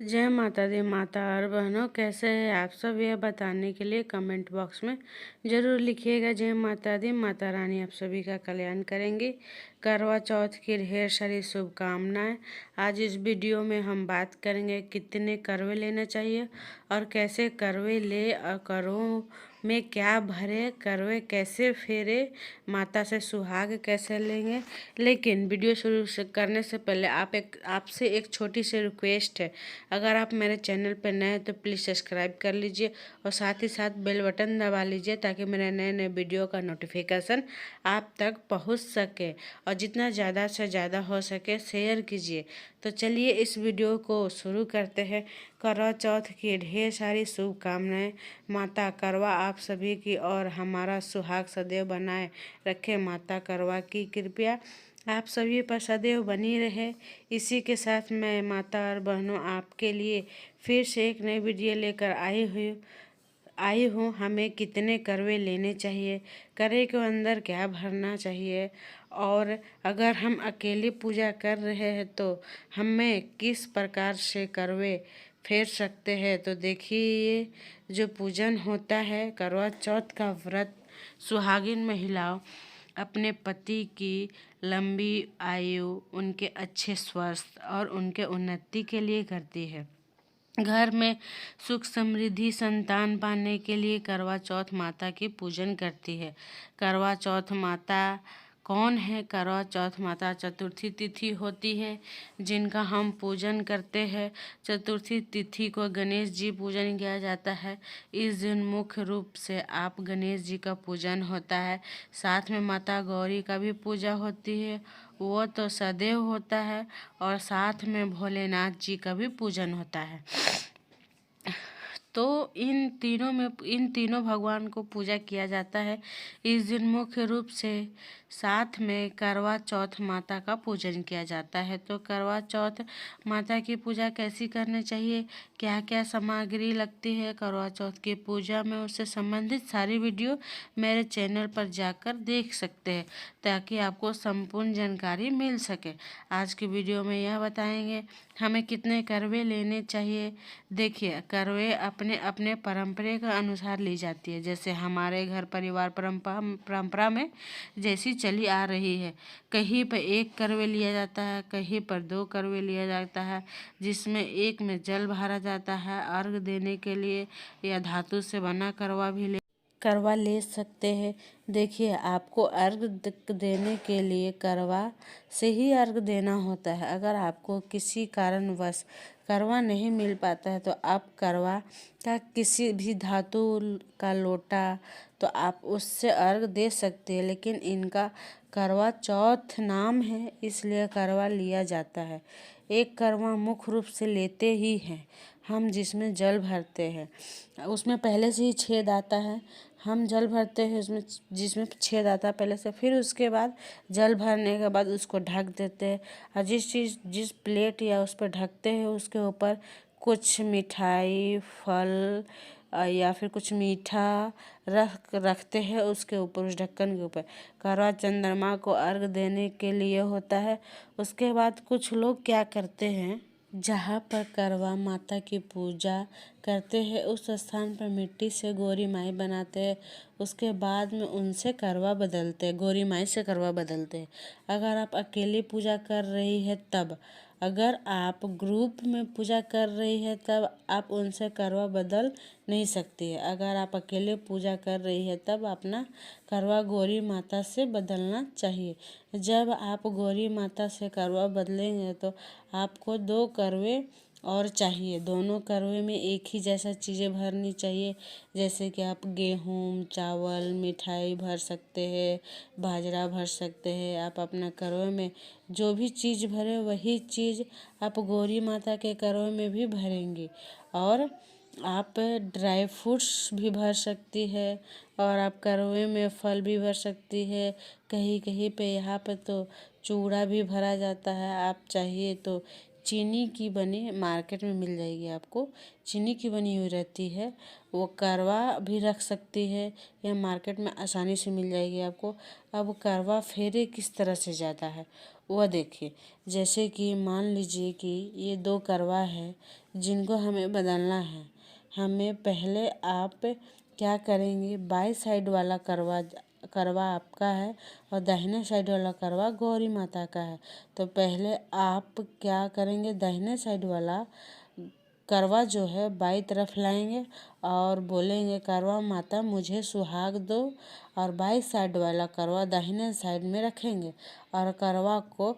जय माता दी माता और बहनों, कैसे हैं आप सब? यह बताने के लिए कमेंट बॉक्स में ज़रूर लिखिएगा। जय माता दी माता रानी आप सभी का कल्याण करेंगी। करवा चौथ की ढेर सारी शुभकामनाएं। आज इस वीडियो में हम बात करेंगे कितने करवे लेना चाहिए और कैसे करवे ले और करवों में क्या भरे, करवे कैसे फेरे, माता से सुहाग कैसे लेंगे। लेकिन वीडियो शुरू करने से पहले आपसे एक छोटी सी रिक्वेस्ट है। अगर आप मेरे चैनल पर नए हैं तो प्लीज़ सब्सक्राइब कर लीजिए और साथ ही साथ बेल बटन दबा लीजिए ताकि मेरे नए नए वीडियो का नोटिफिकेशन आप तक पहुंच सके और जितना ज़्यादा से ज़्यादा हो सके शेयर कीजिए। तो चलिए इस वीडियो को शुरू करते हैं। करवा चौथ की ढेर सारी शुभकामनाएं। माता करवा आप सभी की और हमारा सुहाग सदैव बनाए रखे। माता करवा की कृपया आप सभी पर सदैव बनी रहे। इसी के साथ मैं माता और बहनों आपके लिए फिर से एक नई वीडियो लेकर आई हूँ। हमें कितने करवे लेने चाहिए, करे के अंदर क्या भरना चाहिए, और अगर हम अकेले पूजा कर रहे हैं तो हमें किस प्रकार से करवे फेर सकते हैं। तो देखिए, जो पूजन होता है करवा चौथ का व्रत सुहागिन महिलाओं अपने पति की लंबी आयु, उनके अच्छे स्वास्थ्य और उनके उन्नति के लिए करती है। घर में सुख समृद्धि संतान पाने के लिए करवा चौथ माता की पूजन करती है। करवा चौथ माता कौन है? करवा चौथ माता चतुर्थी तिथि होती है जिनका हम पूजन करते हैं। चतुर्थी तिथि को गणेश जी पूजन किया जाता है। इस दिन मुख्य रूप से आप गणेश जी का पूजन होता है। साथ में माता गौरी का भी पूजा होती है, वो तो सदैव होता है, और साथ में भोलेनाथ जी का भी पूजन होता है। तो इन तीनों भगवान को पूजा किया जाता है। इस दिन मुख्य रूप से साथ में करवा चौथ माता का पूजन किया जाता है। तो करवा चौथ माता की पूजा कैसी करनी चाहिए, क्या क्या सामग्री लगती है करवा चौथ की पूजा में, उससे संबंधित सारी वीडियो मेरे चैनल पर जाकर देख सकते हैं ताकि आपको संपूर्ण जानकारी मिल सके। आज की वीडियो में यह बताएंगे हमें कितने करवे लेने चाहिए। देखिए, करवे अपने अपने परंपरा के अनुसार ली जाती है। जैसे हमारे घर परिवार परंपरा में जैसी चली आ रही है, कहीं पर एक करवे लिया जाता है, कहीं पर 2 करवे लिया जाता है, जिसमें एक में जल भरा जाता है अर्घ देने के लिए, या धातु से बना करवा ले सकते हैं। देखिए, आपको अर्घ देने के लिए करवा से ही अर्घ देना होता है। अगर आपको किसी कारणवश करवा नहीं मिल पाता है तो आप करवा का किसी भी धातु का लोटा, तो आप उससे अर्घ दे सकते हैं। लेकिन इनका करवा चौथ नाम है इसलिए करवा लिया जाता है। एक करवा मुख्य रूप से लेते ही हैं हम, जिसमें जल भरते हैं। उसमें पहले से ही छेद आता है, हम जल भरते हैं उसमें, जिसमें छेद आता है पहले से। फिर उसके बाद जल भरने के बाद उसको ढक देते हैं, और जिस प्लेट या उस पर ढकते हैं उसके ऊपर कुछ मिठाई, फल या फिर कुछ मीठा रखते हैं उसके ऊपर, उस ढक्कन के ऊपर। करवा चंद्रमा को अर्घ देने के लिए होता है। उसके बाद कुछ लोग क्या करते हैं, जहाँ पर करवा माता की पूजा करते हैं उस स्थान पर मिट्टी से गौरी माई बनाते हैं। उसके बाद में उनसे करवा बदलते हैं, गौरी माई से करवा बदलते हैं। अगर आप अकेली पूजा कर रही है तब, अगर आप ग्रुप में पूजा कर रही है तब आप उनसे करवा बदल नहीं सकती है। अगर आप अकेले पूजा कर रही है तब अपना करवा गौरी माता से बदलना चाहिए। जब आप गौरी माता से करवा बदलेंगे तो आपको 2 करवे और चाहिए। दोनों करवे में एक ही जैसा चीज़ें भरनी चाहिए। जैसे कि आप गेहूँ, चावल, मिठाई भर सकते हैं, बाजरा भर सकते हैं। आप अपना करवे में जो भी चीज़ भरे वही चीज़ आप गौरी माता के करवे में भी भरेंगी। और आप ड्राई फ्रूट्स भी भर सकती है, और आप करवे में फल भी भर सकती है। कहीं कहीं पे यहाँ पे तो चूड़ा भी भरा जाता है। आप चाहिए तो चीनी की बनी मार्केट में मिल जाएगी, आपको चीनी की बनी हुई रहती है, वो करवा भी रख सकती है, या मार्केट में आसानी से मिल जाएगी आपको। अब करवा फेरे किस तरह से जाता है वह देखिए। जैसे कि मान लीजिए कि ये 2 करवा है जिनको हमें बदलना है। हमें पहले आप क्या करेंगे, बाई साइड वाला करवा आपका है और दाहिने साइड वाला करवा गौरी माता का है। तो पहले आप क्या करेंगे, दाहिने साइड वाला करवा जो है बाई तरफ लाएंगे और बोलेंगे करवा माता मुझे सुहाग दो, और बाई साइड वाला करवा दाहिने साइड में रखेंगे और करवा को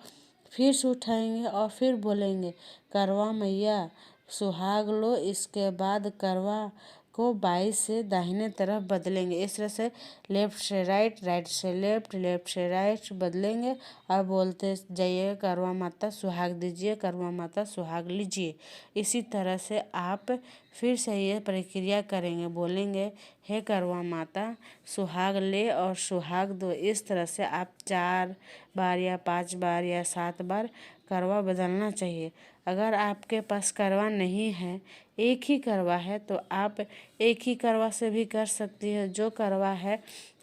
फिर से उठाएंगे और फिर बोलेंगे करवा मैया सुहाग लो। इसके बाद करवा को बाई से दाहिने तरफ बदलेंगे। इस तरह से लेफ्ट से राइट, राइट से लेफ्ट, लेफ्ट से राइट बदलेंगे और बोलते जाइए करवा माता सुहाग दीजिए, करवा माता सुहाग लीजिए। इसी तरह से आप फिर से ये प्रक्रिया करेंगे, बोलेंगे हे करवा माता सुहाग ले और सुहाग दो। इस तरह से आप 4 बार या 5 बार या 7 बार करवा बदलना चाहिए। अगर आपके पास करवा नहीं है, एक ही करवा है, तो आप एक ही करवा से भी कर सकती है। जो करवा है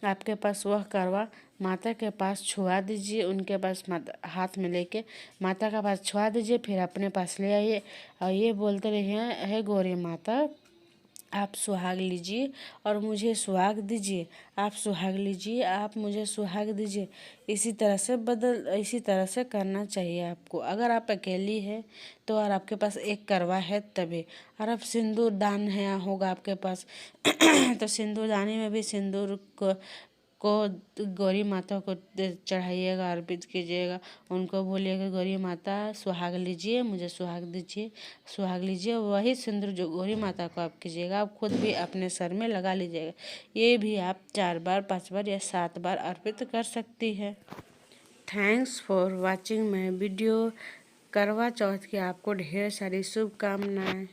आपके पास वह करवा माता के पास छुआ दीजिए, उनके पास हाथ में लेके माता का पास छुआ दीजिए, फिर अपने पास ले आइए और ये बोलते रहिए हे गौरी माता आप सुहाग लीजिए और मुझे सुहाग दीजिए, आप सुहाग लीजिए, आप मुझे सुहाग दीजिए। इसी तरह से करना चाहिए आपको। अगर आप अकेली है तो और आपके पास एक करवा है तभी, और अब सिंदूर दान है होगा आपके पास तो सिंदूर दानी में भी सिंदूर को गौरी माता को चढ़ाइएगा, अर्पित कीजिएगा। उनको बोलिएगा गौरी माता सुहाग लीजिए, मुझे सुहाग दीजिए, सुहाग लीजिए। वही सिंदूर जो गौरी माता को आप कीजिएगा, आप खुद भी अपने सर में लगा लीजिएगा। ये भी आप 4 बार, 5 बार या 7 बार अर्पित कर सकती है। Thanks for watching my video. करवा चौथ की आपको ढेर सारी शुभकामनाएं।